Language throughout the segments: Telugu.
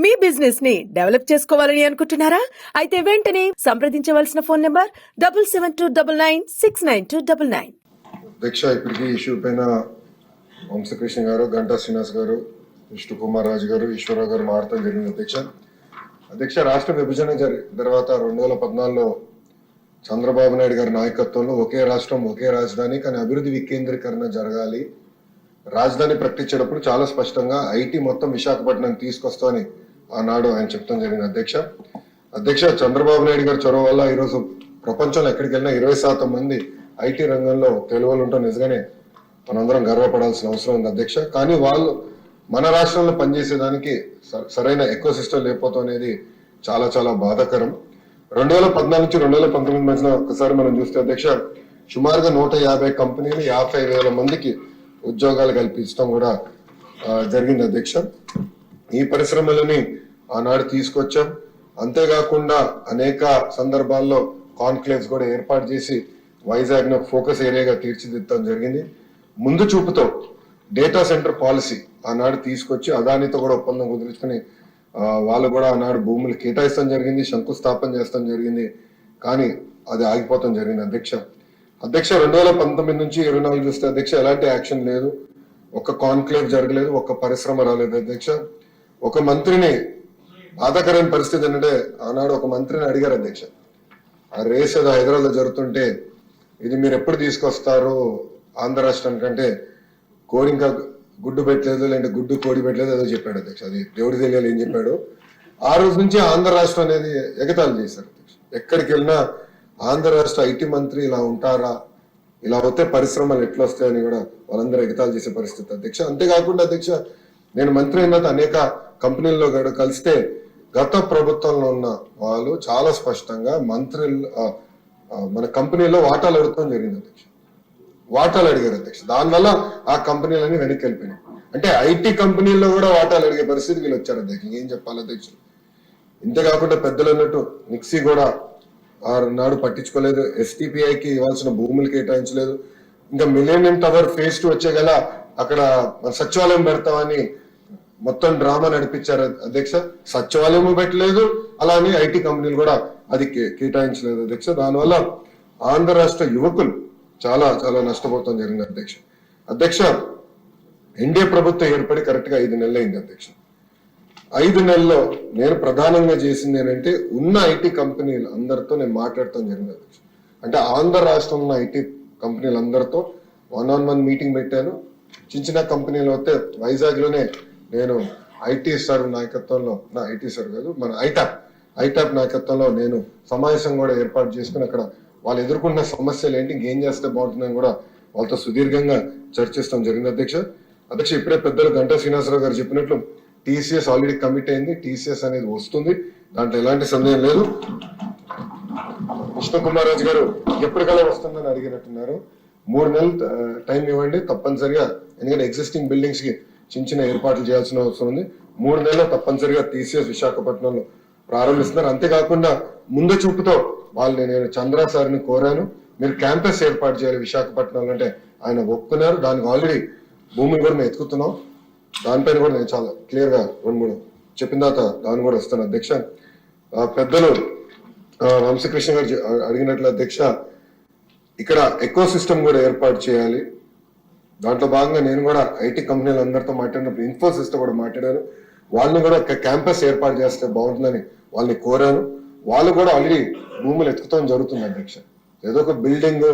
మీ బిజినెస్ ని డెవలప్ చేసుకోవాలని అనుకుంటున్నారా? అయితే వెంటనే సంప్రదించవలసిన ఫోన్ నంబర్ 7729969299. అధ్యక్ష, ఇప్పటికీ ఇష్యూ పైన వంశకృష్ణ గారు, గంటా శ్రీనివాస్ గారు, విష్ణు కుమార్ రాజు గారు, ఈశ్వరరావు గారు మారటం జరిగింది. అధ్యక్ష, రాష్ట్ర విభజన తర్వాత 2014లో చంద్రబాబు నాయుడు గారి నాయకత్వంలో ఒకే రాష్ట్రం ఒకే రాజధాని, కానీ అభివృద్ధి వికేంద్రీకరణ జరగాలి. రాజధాని ప్రకటించేటప్పుడు చాలా స్పష్టంగా ఐటీ మొత్తం విశాఖపట్నం తీసుకొస్తామని ఆనాడు ఆయన చెప్తాం జరిగింది. అధ్యక్ష చంద్రబాబు నాయుడు గారి చొరవ వల్ల ఈరోజు ప్రపంచంలో ఎక్కడికి వెళ్ళినా 20% మంది ఐటీ రంగంలో తెలుగులు ఉంటాం. నిజంగానే మనందరం గర్వపడాల్సిన అవసరం ఉంది అధ్యక్ష. కానీ వాళ్ళు మన రాష్ట్రంలో పనిచేసేదానికి సరైన ఎకో సిస్టమ్ లేకపోవడం అనేది చాలా చాలా బాధాకరం. 2014 నుంచి 2019 మధ్యన ఒకసారి మనం చూస్తే అధ్యక్ష, సుమారుగా 150 కంపెనీలు 50,000 మందికి ఉద్యోగాలు కల్పించడం కూడా జరిగింది అధ్యక్ష. ఈ పరిశ్రమలని ఆనాడు తీసుకొచ్చాం. అంతేకాకుండా అనేక సందర్భాల్లో కాన్క్లేవ్స్ కూడా ఏర్పాటు చేసి వైజాగ్ ను ఫోకస్ ఏరియాగా తీర్చిదిద్దడం జరిగింది. ముందు చూపుతో డేటా సెంటర్ పాలసీ ఆనాడు తీసుకొచ్చి అదానితో కూడా ఒప్పందం కుదుర్చుకుని వాళ్ళు కూడా ఆనాడు భూములు కేటాయిస్తాం జరిగింది, శంకుస్థాపన చేస్తాం జరిగింది. కానీ అది ఆగిపోతాం జరిగింది అధ్యక్ష. 2019 నుంచి 24 చూస్తే అధ్యక్ష ఎలాంటి యాక్షన్ లేదు, ఒక్క కాన్క్లేవ్ జరగలేదు, ఒక్క పరిశ్రమ రాలేదు అధ్యక్ష. ఒక మంత్రిని బాధాకరమైన పరిస్థితి ఏంటంటే ఆనాడు ఒక మంత్రిని అడిగారు అధ్యక్ష, ఆ రేస్ ఏదో హైదరాబాద్ లో జరుగుతుంటే ఇది మీరు ఎప్పుడు తీసుకొస్తారు ఆంధ్ర రాష్ట్రానికి అంటే, కోడి ఇంకా గుడ్డు పెట్టలేదు, లేదంటే గుడ్డు కోడి పెట్టలేదు ఏదో చెప్పాడు అధ్యక్ష. అది దేవుడి తెలియాలి ఏం చెప్పాడు. ఆ రోజు నుంచి ఆంధ్ర రాష్ట్రం అనేది ఎగతాళి చేశారు అధ్యక్ష. ఎక్కడికి వెళ్ళినా ఆంధ్ర రాష్ట్ర ఐటీ మంత్రి ఇలా ఉంటారా, ఇలా వస్తే పరిశ్రమలు ఎట్లా వస్తాయని కూడా వాళ్ళందరూ ఎగతాళి చేసే పరిస్థితి అధ్యక్ష. అంతేకాకుండా అధ్యక్ష, నేను మంత్రి అయిన అనేక కంపెనీల్లో కలిస్తే గత ప్రభుత్వంలో ఉన్న వాళ్ళు చాలా స్పష్టంగా మన కంపెనీలో వాటాలు అడుగుతాం జరిగింది అధ్యక్ష. వాటాలు అడిగారు అధ్యక్ష. దానివల్ల ఆ కంపెనీలన్నీ వెనక్కి వెళ్ళిపోయినాయి. అంటే ఐటీ కంపెనీల్లో కూడా వాటాలు అడిగే పరిస్థితి వీళ్ళు వచ్చారు అధ్యక్ష. ఏం చెప్పాలి అధ్యక్ష. ఇంతేకాకుండా పెద్దలు అన్నట్టు నిక్సీ కూడా నాడు పట్టించుకోలేదు, ఎస్టీపీఐకి ఇవ్వాల్సిన భూములు కేటాయించలేదు. ఇంకా మిలేనియం టవర్ ఫేజ్ 2 వచ్చే గల అక్కడ సచివాలయం పెడతామని మొత్తం డ్రామా నడిపించారు అధ్యక్ష. సచివాలయం పెట్టలేదు, అలానే ఐటీ కంపెనీలు కూడా అది కేటాయించలేదు అధ్యక్ష. దానివల్ల ఆంధ్ర రాష్ట్ర యువకులు చాలా చాలా నష్టపోతాం జరిగింది అధ్యక్ష. ఎన్డీఏ ప్రభుత్వం ఏర్పడి కరెక్ట్ గా 5 నెలలు అయింది అధ్యక్ష. 5 నెలల్లో నేను ప్రధానంగా చేసింది ఏంటంటే ఉన్న ఐటీ కంపెనీలు అందరితో నేను మాట్లాడటం జరిగింది అధ్యక్ష. అంటే ఆంధ్ర రాష్ట్రంలో ఉన్న ఐటీ కంపెనీలు అందరితో 1-on-1 మీటింగ్ పెట్టాను. చిన్న కంపెనీలు వస్తే వైజాగ్ లోనే నేను ఐటీ సార్ నాయకత్వంలో, ఐటీ సార్ కాదు మన ఐటాప్ నాయకత్వంలో నేను సమావేశం కూడా ఏర్పాటు చేసుకుని అక్కడ వాళ్ళు ఎదుర్కొన్న సమస్యలు ఏంటి, ఇంకేం చేస్తే బాగుంటుందని కూడా వాళ్ళతో సుదీర్ఘంగా చర్చిస్తాం జరిగింది అధ్యక్ష. ఇప్పుడే పెద్దలు గంటా శ్రీనివాసరావు గారు చెప్పినట్లు టీసీఎస్ ఆల్రెడీ కమిట్ అయింది. టీసీఎస్ అనేది వస్తుంది, దాంట్లో ఎలాంటి సందేహం లేదు. విష్ణు కుమార్ రాజు గారు ఎప్పటికల్లా వస్తుందని అడిగినట్టున్నారు. 3 నెలలు టైం ఇవ్వండి తప్పనిసరిగా, ఎందుకంటే ఎగ్జిస్టింగ్ బిల్డింగ్స్ కి చిన్న ఏర్పాట్లు చేయాల్సిన అవసరం ఉంది. 3 నెలల్లో తప్పనిసరిగా టీసీఎస్ విశాఖపట్నంలో ప్రారంభిస్తున్నారు. అంతేకాకుండా ముందు చూపుతో వాళ్ళని నేను చంద్ర సార్ని కోరాను, మీరు క్యాంపస్ ఏర్పాటు చేయాలి విశాఖపట్నంలో అంటే ఆయన ఒప్పుకున్నారు. దానికి ఆల్రెడీ భూమిని కూడా మేము ఎత్తుకుతున్నాం. దానిపైన కూడా నేను చాలా క్లియర్ గా 2-3 చెప్పిన తర్వాత దాన్ని కూడా వస్తాను అధ్యక్ష. పెద్దలు వంశకృష్ణ గారు అడిగినట్లు అధ్యక్ష, ఇక్కడ ఎకో సిస్టమ్ కూడా ఏర్పాటు చేయాలి. దాంట్లో భాగంగా నేను కూడా ఐటీ కంపెనీలు అందరితో మాట్లాడినప్పుడు ఇన్ఫోసిస్ తో కూడా మాట్లాడాను. వాళ్ళని కూడా క్యాంపస్ ఏర్పాటు చేస్తే బాగుంటుందని వాళ్ళని కోరాను. వాళ్ళు కూడా ఆల్రెడీ భూములు ఎత్తుకుతాం జరుగుతుంది అధ్యక్ష. ఏదో ఒక బిల్డింగ్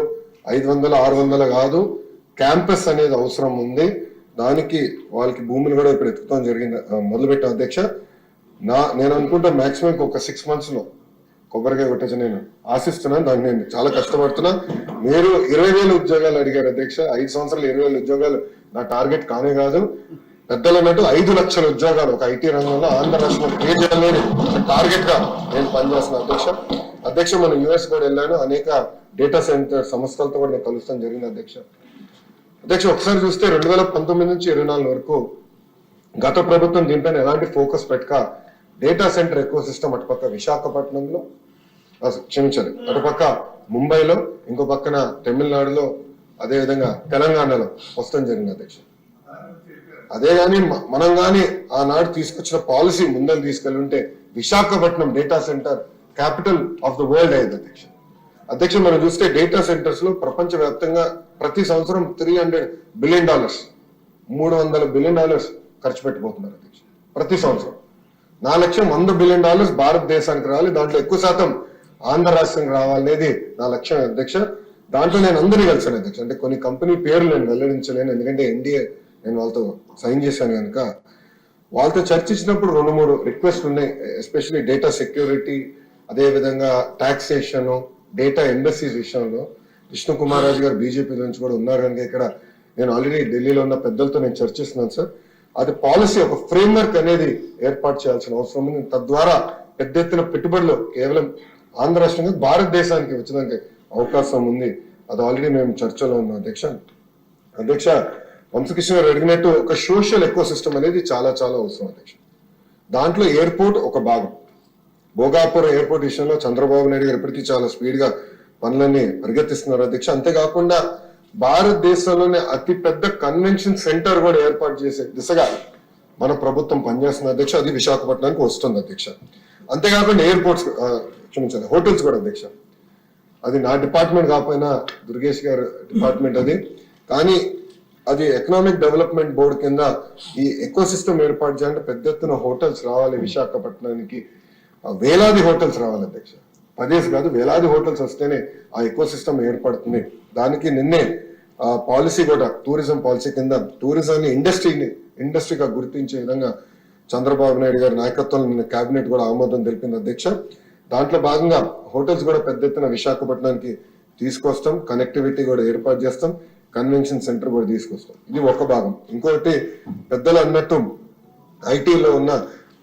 500-600 కాదు, క్యాంపస్ అనేది అవసరం ఉంది. దానికి వాళ్ళకి భూములు కూడా ఇప్పుడు ఎత్తుకుతాం జరిగింది, మొదలుపెట్టాం అధ్యక్ష. నేను అనుకుంటా మాక్సిమం ఒక 6 months లో కొబ్బరికాయ కొట్టచ్చు నేను ఆశిస్తున్నాను. దాన్ని నేను చాలా కష్టపడుతున్నా. మీరు 20,000 ఉద్యోగాలు అడిగారు అధ్యక్ష. 5 సంవత్సరాలు 20,000 ఉద్యోగాలు నా టార్గెట్ కానే కాదు. పెద్దలు అన్నట్టు 5 లక్షల ఉద్యోగాలు ఒక ఐటీ రంగంలో ఆంధ్ర రాష్ట్రంలో క్రియేట్ చేయాలని టార్గెట్ గా నేను పనిచేస్తున్నాను అధ్యక్ష. మనం యుఎస్ కూడా వెళ్ళాను, అనేక డేటా సెంటర్ సంస్థలతో కూడా నేను కలుస్తాం జరిగింది అధ్యక్ష. ఒకసారి చూస్తే 2019 నుంచి 24 వరకు గత ప్రభుత్వం దీనిపైన ఎలాంటి ఫోకస్ పెట్టక డేటా సెంటర్ ఎకో సిస్టమ్ అటుపక్క విశాఖపట్నంలో, క్షమించాలి, అటుపక్క ముంబైలో, ఇంకో పక్కన తమిళనాడులో, అదేవిధంగా తెలంగాణలో వస్తాం జరిగింది అధ్యక్ష. అదే గాని మనం గాని ఆనాడు తీసుకొచ్చిన పాలసీ ముందర తీసుకెళ్ళి ఉంటే Visakhapatnam data centre capital of the world అయింది అధ్యక్ష మనం చూస్తే డేటా సెంటర్స్ లో ప్రపంచ వ్యాప్తంగా ప్రతి సంవత్సరం $300 బిలియన్ $300 బిలియన్ ఖర్చు పెట్టిపోతున్నారు అధ్యక్ష ప్రతి సంవత్సరం. నా లక్ష్యం $100 బిలియన్ భారతదేశానికి రావాలి, దాంట్లో ఎక్కువ శాతం ఆంధ్ర రాష్ట్రానికి రావాలనేది నా లక్ష్యం అధ్యక్ష. దాంట్లో నేను అందరినీ కలిసాను అధ్యక్ష. అంటే కొన్ని కంపెనీ పేర్లు నేను వెల్లడించలేను, ఎందుకంటే ఎన్డీఏ నేను వాళ్ళతో సైన్ చేశాను కనుక. వాళ్ళతో చర్చించినప్పుడు 2-3 రిక్వెస్ట్ ఉన్నాయి, ఎస్పెషల్లీ డేటా సెక్యూరిటీ, అదే విధంగా టాక్సేషన్, డేటా ఎంబసీస్ విషయంలో. విష్ణు కుమార్ రాజు గారు బీజేపీ నుంచి కూడా ఉన్నారు కనుక ఇక్కడ నేను ఆల్రెడీ ఢిల్లీలో ఉన్న పెద్దలతో నేను చర్చిస్తున్నాను సార్. అది పాలసీ ఒక ఫ్రేమ్వర్క్ అనేది ఏర్పాటు చేయాల్సిన అవసరం ఉంది. తద్వారా పెద్ద ఎత్తున పెట్టుబడులు కేవలం ఆంధ్ర రాష్ట్రంగా భారతదేశానికి వచ్చడానికి అవకాశం ఉంది. అది ఆల్రెడీ మేము చర్చలో ఉన్నాం అధ్యక్ష. వంశకృష్ణ గారు అడిగినట్టు ఒక సోషల్ ఎకో సిస్టమ్ అనేది చాలా చాలా అవసరం అధ్యక్ష. దాంట్లో ఎయిర్పోర్ట్ ఒక భాగం. భోగాపురం ఎయిర్పోర్ట్ విషయంలో చంద్రబాబు నాయుడు గారు ఇప్పటికీ చాలా స్పీడ్ గా పనులన్నీ పరిగెత్తిస్తున్నారు అధ్యక్ష. అంతేకాకుండా భారతదేశంలోనే అతి పెద్ద కన్వెన్షన్ సెంటర్ కూడా ఏర్పాటు చేసే దిశగా మన ప్రభుత్వం పనిచేస్తుంది అధ్యక్ష. అది విశాఖపట్నానికి వస్తుంది అధ్యక్ష. అంతేకాకుండా ఎయిర్పోర్ట్స్ క్షమించాలి హోటల్స్ కూడా అధ్యక్ష. అది నా డిపార్ట్మెంట్ కాకపోయినా దుర్గేష్ గారు డిపార్ట్మెంట్ అది, కానీ అది ఎకనామిక్ డెవలప్మెంట్ బోర్డు కింద ఈ ఎకో సిస్టమ్ ఏర్పాటు చేయాలంటే పెద్ద ఎత్తున హోటల్స్ రావాలి విశాఖపట్నానికి. వేలాది హోటల్స్ రావాలి అధ్యక్ష, 10 కాదు వేలాది హోటల్స్ వస్తేనే ఆ ఎకో సిస్టమ్ ఏర్పడుతుంది. దానికి నిన్నే పాలసీ కూడా టూరిజం పాలసీ కింద టూరిజాన్ని ఇండస్ట్రీగా గుర్తించే విధంగా చంద్రబాబు నాయుడు గారి నాయకత్వంలో నిన్న కేబినెట్ కూడా ఆమోదం తెలిపింది అధ్యక్ష. దాంట్లో భాగంగా హోటల్స్ కూడా పెద్ద ఎత్తున విశాఖపట్నానికి తీసుకొస్తాం, కనెక్టివిటీ కూడా ఏర్పాటు చేస్తాం, కన్వెన్షన్ సెంటర్ కూడా తీసుకొస్తాం. ఇది ఒక భాగం. ఇంకొకటి పెద్దలు అన్నట్టు ఐటీలో ఉన్న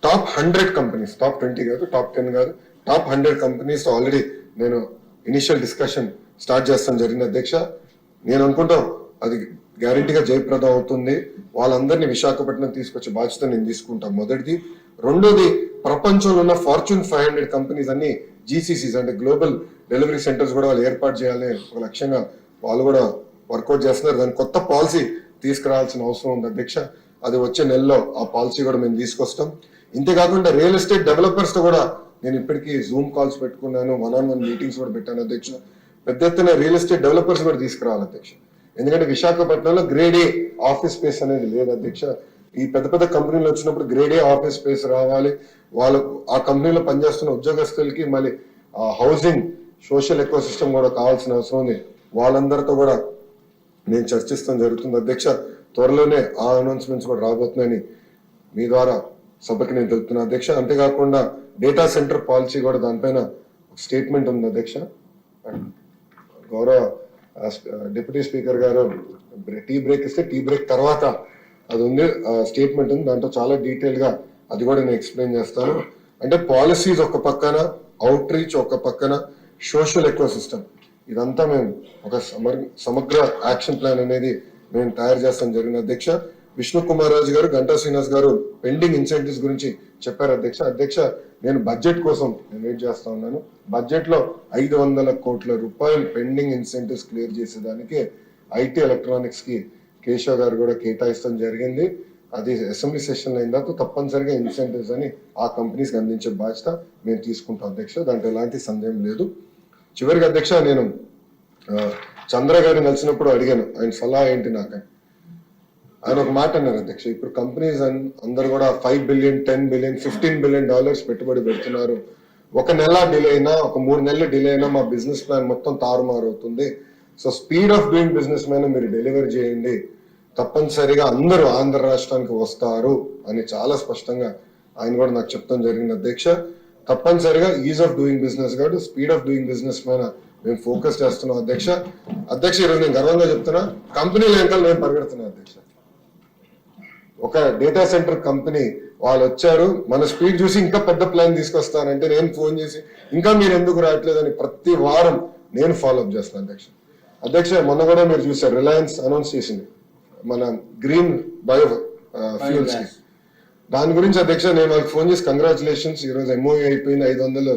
టాప్ 100 కంపెనీస్, టాప్ 20 కాదు, టాప్ 10 కాదు, టాప్ 100 కంపెనీస్ ఆల్రెడీ నేను ఇనిషియల్ డిస్కషన్ స్టార్ట్ చేస్తాను జరిగింది అధ్యక్ష. నేను అనుకుంటాం అది గ్యారంటీగా జయప్రదం అవుతుంది. వాళ్ళందరినీ విశాఖపట్నం తీసుకొచ్చే బాధ్యత నేను తీసుకుంటాను మొదటిది. రెండోది ప్రపంచంలో ఉన్న ఫార్చ్యూన్ 500 కంపెనీస్ అన్ని జీసీసీస్ అంటే గ్లోబల్ డెలివరీ సెంటర్స్ కూడా వాళ్ళు ఏర్పాటు చేయాలని ఒక లక్ష్యంగా వాళ్ళు కూడా వర్కౌట్ చేస్తున్నారు. దాని కొత్త పాలసీ తీసుకురావాల్సిన అవసరం ఉంది అధ్యక్ష. అది వచ్చే నెలలో ఆ పాలసీ కూడా మేము తీసుకొస్తాం. ఇంతేకాకుండా రియల్ ఎస్టేట్ డెవలపర్స్ తో కూడా నేను ఇప్పటికీ జూమ్ కాల్స్ పెట్టుకున్నాను, 1-on-1 మీటింగ్స్ కూడా పెట్టాను అధ్యక్ష. పెద్ద ఎత్తున రియల్ ఎస్టేట్ డెవలపర్స్ కూడా తీసుకురావాలి అధ్యక్ష. ఎందుకంటే విశాఖపట్నంలో గ్రేడ్ ఏ ఆఫీస్ స్పేస్ అనేది లేదు అధ్యక్ష. ఈ పెద్ద పెద్ద కంపెనీలు వచ్చినప్పుడు గ్రేడ్ ఏ ఆఫీస్ స్పేస్ రావాలి. వాళ్ళు ఆ కంపెనీలో పనిచేస్తున్న ఉద్యోగస్తులకి మళ్ళీ హౌసింగ్ సోషల్ ఎకో సిస్టమ్ కూడా కావాల్సిన అవసరం ఉంది. వాళ్ళందరితో కూడా నేను చర్చిస్తాం జరుగుతుంది అధ్యక్ష. త్వరలోనే ఆ అనౌన్స్మెంట్స్ కూడా రాబోతున్నాయని మీ ద్వారా సభకి నేను తెలుపుతున్నా అధ్యక్ష. అంతేకాకుండా డేటా సెంటర్ పాలసీ కూడా దానిపైన స్టేట్మెంట్ ఉంది అధ్యక్ష. గౌరవ డిప్యూటీ స్పీకర్ గారు టీ బ్రేక్ ఇస్తే టీ బ్రేక్ తర్వాత అది ఉంది, స్టేట్మెంట్ ఉంది. దాంట్లో చాలా డీటెయిల్ గా అది కూడా నేను ఎక్స్ప్లెయిన్ చేస్తాను. అంటే పాలసీస్ ఒక పక్కన, అవుట్ రీచ్ ఒక పక్కన, సోషల్ ఎకో సిస్టమ్, ఇదంతా మేము ఒక సమగ్ర యాక్షన్ ప్లాన్ అనేది మేము తయారు చేస్తాం జరిగిన అధ్యక్ష. విష్ణు కుమార్ రాజు గారు, గంటా శ్రీనివాస్ గారు పెండింగ్ ఇన్సెంటివ్స్ గురించి చెప్పారు అధ్యక్ష. నేను బడ్జెట్ కోసం నేను వెయిట్ చేస్తా ఉన్నాను. బడ్జెట్ లో 500 కోట్ల రూపాయలు పెండింగ్ ఇన్సెంటివ్స్ క్లియర్ చేసేదానికి ఐటీ ఎలక్ట్రానిక్స్ కి కేశవ్ గారు కూడా కేటాయిస్తాం జరిగింది. అది అసెంబ్లీ సెషన్ అయిన తర్వాత తప్పనిసరిగా ఇన్సెంటివ్స్ అని ఆ కంపెనీస్కి అందించే బాధ్యత మేము తీసుకుంటాం అధ్యక్ష. దాంట్లో ఎలాంటి సందేహం లేదు. చివరికి అధ్యక్ష నేను చంద్ర గారిని కలిసినప్పుడు అడిగాను ఆయన సలహా ఏంటి నాకు. ఆయన ఒక మాట అన్నారు అధ్యక్ష, ఇప్పుడు కంపెనీస్ అందరు కూడా $5 బిలియన్, $10 బిలియన్, $15 బిలియన్ పెట్టుబడి పెడుతున్నారు. ఒక నెల డిలే అయినా, ఒక 3 నెలలు డిలే అయినా మా బిజినెస్ ప్లాన్ మొత్తం తారుమారు అవుతుంది. So speed of doing business మీద మీరు డెలివర్ చేయండి, తప్పనిసరిగా అందరూ ఆంధ్ర రాష్ట్రానికి వస్తారు అని చాలా స్పష్టంగా ఆయన కూడా నాకు చెప్తాం జరిగింది అధ్యక్ష. తప్పనిసరిగా ఈజ్ ఆఫ్ డూయింగ్ బిజినెస్ కాదు, స్పీడ్ ఆఫ్ డూయింగ్ బిజినెస్ మీద మేము ఫోకస్ చేస్తున్నాం అధ్యక్ష. ఈరోజు నేను గర్వంగా చెప్తున్నా, కంపెనీల వెనకాల నేను పరిగెడుతున్నా అధ్యక్ష. ఒక డేటా సెంటర్ కంపెనీ వాళ్ళు వచ్చారు, మన స్పీడ్ చూసి ఇంకా పెద్ద ప్లాన్ తీసుకొస్తానంటే నేను ఫోన్ చేసి ఇంకా మీరు ఎందుకు రావట్లేదని ప్రతి వారం నేను ఫాలోఅప్ చేస్తున్నాను అధ్యక్ష. మొన్న కూడా మీరు చూసారు, రిలయన్స్ అనౌన్స్ చేసింది మన గ్రీన్ బయో ఫ్యూల్స్ కి. దాని గురించి అధ్యక్ష నేను వాళ్ళకి ఫోన్ చేసి కంగ్రాచులేషన్స్, ఈ రోజు ఎంఓఏ అయిపోయింది, 500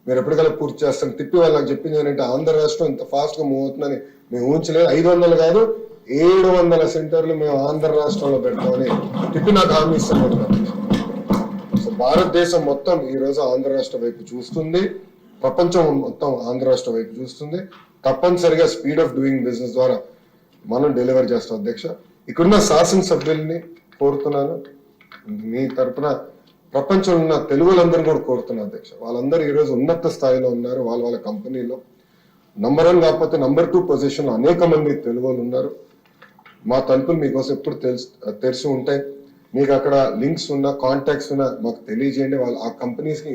మీరు ఎప్పటికల్లా పూర్తి చేస్తాను తిప్పి వాళ్ళు నాకు చెప్పింది ఏంటంటే ఆంధ్ర రాష్ట్రం ఇంత ఫాస్ట్ గా మూవ్ అవుతుందని మేము ఊహించలేదు. 500 కాదు 700 సెంటర్లు మేము ఆంధ్ర రాష్ట్రంలో పెడతామని చెప్పి నాకు హామీ ఇస్తాను. సో భారతదేశం మొత్తం ఈ రోజు ఆంధ్ర రాష్ట్ర వైపు చూస్తుంది, ప్రపంచం మొత్తం ఆంధ్ర రాష్ట్ర వైపు చూస్తుంది. తప్పనిసరిగా స్పీడ్ ఆఫ్ డూయింగ్ బిజినెస్ ద్వారా మనం డెలివర్ చేస్తాం అధ్యక్ష. ఇక్కడున్న శాసనసభ్యుల్ని కోరుతున్నాను, మీ తరపున ప్రపంచంలో ఉన్న తెలుగులందరూ కూడా కోరుతున్నారు అధ్యక్ష. వాళ్ళందరూ ఈ రోజు ఉన్నత స్థాయిలో ఉన్నారు, వాళ్ళ కంపెనీలో నంబర్ 1 కాకపోతే నంబర్ 2 పొజిషన్ లో అనేక మంది తెలుగు వాళ్ళు ఉన్నారు. మా తలుపులు మీకోసం ఎప్పుడు తెరిచి ఉంటాయి. మీకు అక్కడ లింక్స్ ఉన్నా, కాంటాక్ట్స్ ఉన్నా మాకు తెలియజేయండి. వాళ్ళు ఆ కంపెనీస్ కి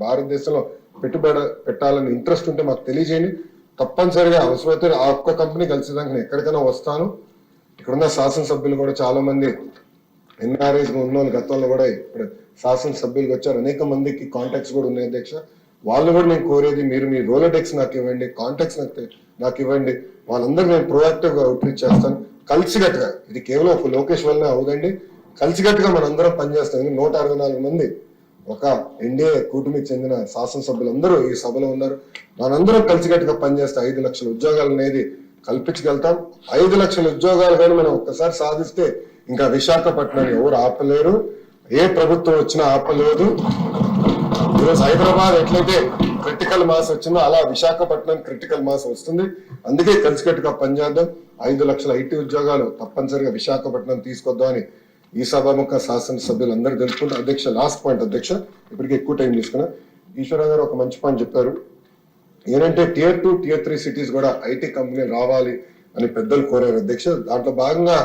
భారతదేశంలో పెట్టుబడి పెట్టాలని ఇంట్రెస్ట్ ఉంటే మాకు తెలియజేయండి. తప్పనిసరిగా అవసరమైతే ఆ ఒక్క కంపెనీ కలిసేదానికి నేను ఎక్కడికైనా వస్తాను. ఇక్కడున్న శాసనసభ్యులు కూడా చాలా మంది ఎన్ఆర్ఐస్ ఉన్న వాళ్ళు గతంలో కూడా ఇప్పుడు శాసనసభ్యులకు వచ్చారు. అనేక మందికి కాంటాక్ట్స్ కూడా ఉన్నాయి అధ్యక్ష. వాళ్ళు కూడా నేను కోరేది, మీరు మీ రోలోటెక్స్ నాకు ఇవ్వండి, కాంటాక్ట్స్ నాకు ఇవ్వండి. వాళ్ళందరూ నేను ప్రొయాక్టివ్ గా అవుట్రీచ్ చేస్తాను. కలిసికట్టుగా, ఇది కేవలం ఒక లోకేష్ వల్లనే అవుదండి, కలిసికట్టుగా మనందరం పనిచేస్తాం. 164 మంది ఒక ఎన్డీఏ కూటమికి చెందిన శాసనసభ్యులందరూ ఈ సభలో ఉన్నారు. మనందరం కలిసికట్టుగా పనిచేస్తే 5 లక్షల ఉద్యోగాలు అనేది కల్పించగలుగుతాం. 5 లక్షల ఉద్యోగాలు కానీ మనం ఒక్కసారి సాధిస్తే ఇంకా విశాఖపట్నాన్ని ఎవరు ఆపలేరు, ఏ ప్రభుత్వం వచ్చినా ఆపలేదు. ఈరోజు హైదరాబాద్ ఎట్లయితే క్రిటికల్ మాస్ వచ్చిందో అలా విశాఖపట్నం క్రిటికల్ మాస్ వస్తుంది. అందుకే కలిసికట్టుగా పనిచేద్దాం. 5 లక్షల ఐటీ ఉద్యోగాలు తప్పనిసరిగా విశాఖపట్నం తీసుకొద్దామని ఈ సభాముఖ శాసనసభ్యులందరూ తెలుసుకుంటారు. అధ్యక్ష, లాస్ట్ పాయింట్ అధ్యక్ష, ఇప్పటికే ఎక్కువ టైం తీసుకున్నా. ఈశ్వర గారు ఒక మంచి పాయింట్ చెప్పారు. ఏంటంటే Tier 2, Tier 3 సిటీస్ కూడా ఐటీ కంపెనీలు రావాలి అని పెద్దలు కోరారు అధ్యక్ష. దాంట్లో భాగంగా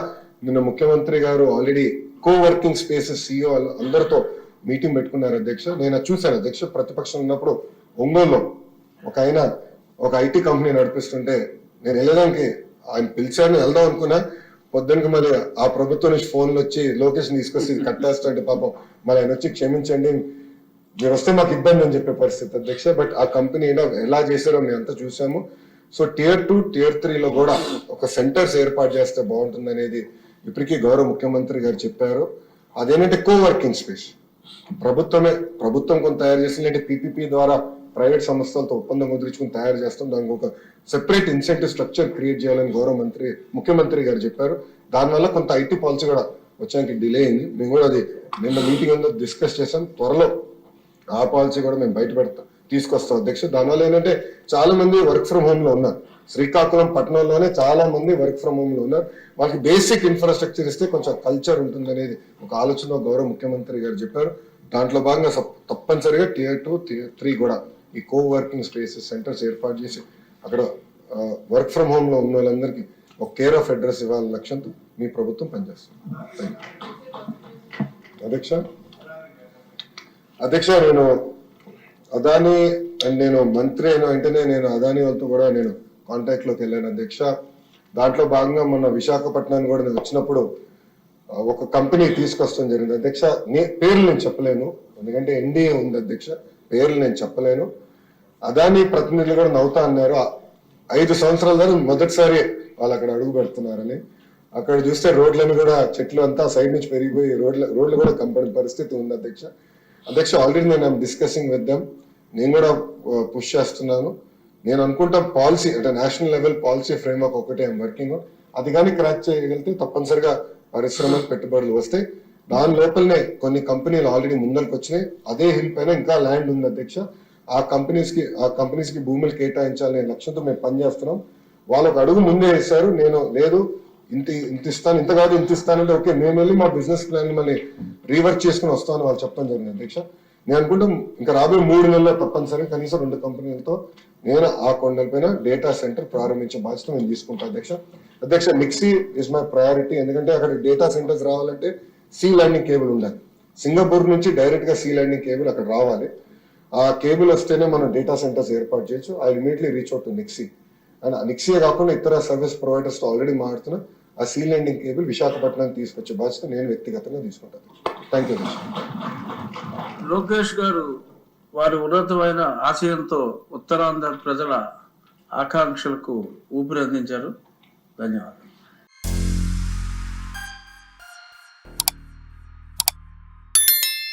నిన్న ముఖ్యమంత్రి గారు ఆల్రెడీ కోవర్కింగ్ స్పేసెస్ CEO అందరితో మీటింగ్ పెట్టుకున్నారు అధ్యక్ష. నేను అది చూశాను అధ్యక్ష. ప్రతిపక్షం ఉన్నప్పుడు ఒంగోలులో ఒక ఐటీ కంపెనీ నడిపిస్తుంటే నేను వెళ్ళడానికి ఆయన పిలిచాను, వెళ్దాం అనుకున్నా. పొద్దునకి మళ్ళీ ఆ ప్రభుత్వం నుంచి ఫోన్లు వచ్చి లొకేషన్ తీసుకొచ్చి ఇది కట్టేస్తుంటే పాపం మళ్ళీ ఆయన వచ్చి క్షమించండి, మీరు వస్తే మాకు ఇబ్బంది అని చెప్పే పరిస్థితి అధ్యక్ష. బట్ ఆ కంపెనీ ఎలా చేశారో మేము అంతా చూసాము. సో Tier 2, Tier 3 కూడా ఒక సెంటర్స్ ఏర్పాటు చేస్తే బాగుంటుంది అనేది ఇప్పటికీ గౌరవ ముఖ్యమంత్రి గారు చెప్పారు. అదేంటంటే కోవర్కింగ్ స్పేస్ ప్రభుత్వం కొంత తయారు చేసి, లేదంటే PPP ద్వారా ప్రైవేట్ సంస్థలతో ఒప్పందం కుదుర్చుకుని తయారు చేస్తాం. దానికి ఒక సెపరేట్ ఇన్సెంటివ్ స్ట్రక్చర్ క్రియేట్ చేయాలని ముఖ్యమంత్రి గారు చెప్పారు. దానివల్ల కొంత ఐటీ పాలసీ కూడా వచ్చానికి డిలే అయింది. మేము కూడా అది నిన్న మీటింగ్ అంతా డిస్కస్ చేసాం. త్వరలో ఆ పాలసీ కూడా మేము తీసుకొస్తాం అధ్యక్ష. దానివల్ల ఏంటంటే చాలా మంది వర్క్ ఫ్రమ్ హోమ్ లో ఉన్నారు. శ్రీకాకుళం పట్టణంలోనే చాలా మంది వర్క్ ఫ్రమ్ హోమ్ లో ఉన్నారు. వాళ్ళకి బేసిక్ ఇన్ఫ్రాస్ట్రక్చర్ ఇస్తే కొంచెం కల్చర్ ఉంటుంది అనేది ఒక ఆలోచన గౌరవ ముఖ్యమంత్రి గారు చెప్పారు. దాంట్లో భాగంగా తప్పనిసరిగా Tier 2, Tier 3 కూడా ఈ కోవర్కింగ్ స్పేసెస్ సెంటర్స్ ఏర్పాటు చేసి అక్కడ వర్క్ ఫ్రమ్ హోమ్ లో ఉన్న వాళ్ళందరికీ ఒక కేర్ ఆఫ్ అడ్రస్ ఇవ్వాలని లక్ష్యంతో మీ ప్రభుత్వం పనిచేస్తుంది. అధ్యక్ష, నేను అదానీ అండ్ నేను మంత్రి అయిన వెంటనే నేను అదానీ వాళ్ళతో కూడా నేను కాంటాక్ట్ లోకి వెళ్ళాను అధ్యక్ష. దాంట్లో భాగంగా మొన్న విశాఖపట్నాన్ని కూడా నేను వచ్చినప్పుడు ఒక కంపెనీ తీసుకొస్తాం జరిగింది అధ్యక్ష. పేర్లు నేను చెప్పలేను, ఎందుకంటే NDA ఉంది అధ్యక్ష, పేర్లు నేను చెప్పలేను. అదానీ ప్రతినిధులు కూడా నవ్వుతా అన్నారు. 5 సంవత్సరాల ద్వారా మొదటిసారి వాళ్ళు అక్కడ అడుగు పెడుతున్నారని. అక్కడ చూస్తే రోడ్లను కూడా చెట్లు అంతా సైడ్ నుంచి పెరిగిపోయి రోడ్లు కూడా కంపని పరిస్థితి ఉంది అధ్యక్ష. ఆల్రెడీ నేను డిస్కసింగ్ విత్ దెమ్, నేను కూడా పుష్ చేస్తున్నాను. నేను అనుకుంటా పాలసీ అంటే నేషనల్ లెవెల్ పాలసీ ఫ్రేమ్వర్క్ ఒకటి ఐఎమ్ వర్కింగ్. అది కానీ క్రాక్ చేయగలిగితే తప్పనిసరిగా పరిశ్రమలు పెట్టుబడులు వస్తాయి. దాని లోపలనే కొన్ని కంపెనీలు ఆల్రెడీ ముందరికి వచ్చినాయి. అదే హిల్ పైన ఇంకా ల్యాండ్ ఉంది అధ్యక్ష. ఆ కంపెనీస్ కి భూములు కేటాయించాలనే లక్ష్యంతో మేము పనిచేస్తున్నాం. వాళ్ళకు అడుగు ముందే వేశారు. నేను లేదు ఇంత ఇస్తాను, ఇంత కాదు ఇంత ఇస్తానంటే ఓకే, మేము వెళ్ళి మా బిజినెస్ ప్లాన్ మళ్ళీ రీవర్క్ చేసుకుని వస్తామని వాళ్ళు చెప్పడం జరిగింది అధ్యక్ష. నేను అనుకుంటాం ఇంకా రాబోయే 3 నెలల్లో తప్పనిసరిగా కనీసం 2 కంపెనీలతో నేను ఆ కొండలపైన డేటా సెంటర్ ప్రారంభించే బాధ్యత నేను తీసుకుంటాను అధ్యక్ష. నిక్సీ ఇస్ మై ప్రయారిటీ. ఎందుకంటే అక్కడ డేటా సెంటర్స్ రావాలంటే సీ ల్యాండింగ్ కేబుల్ ఉండాలి. సింగపూర్ నుంచి డైరెక్ట్ గా సీ ల్యాండింగ్ కేబుల్ అక్కడ రావాలి. ఆ కేబుల్ వస్తేనే మనం డేటా సెంటర్స్ ఏర్పాటు చేయొచ్చు. I immediately reach out to NICSI. అండ్ నిక్సీయే కాకుండా ఇతర సర్వీస్ ప్రొవైడర్స్ తో ఆల్రెడీ మాట్లాడుతున్నా. ఆ సీ ల్యాండింగ్ కేబుల్ విశాఖపట్నం తీసుకొచ్చే బాధ్యత నేను వ్యక్తిగతంగా తీసుకుంటాను. Thank you. లోకేష్ గారు వారి ఉన్నతమైన ఆశయంతో ఉత్తరాంధ్ర ప్రజల ఆకాంక్షలకు ఊపిరి అందించారు. ధన్యవాదాలు.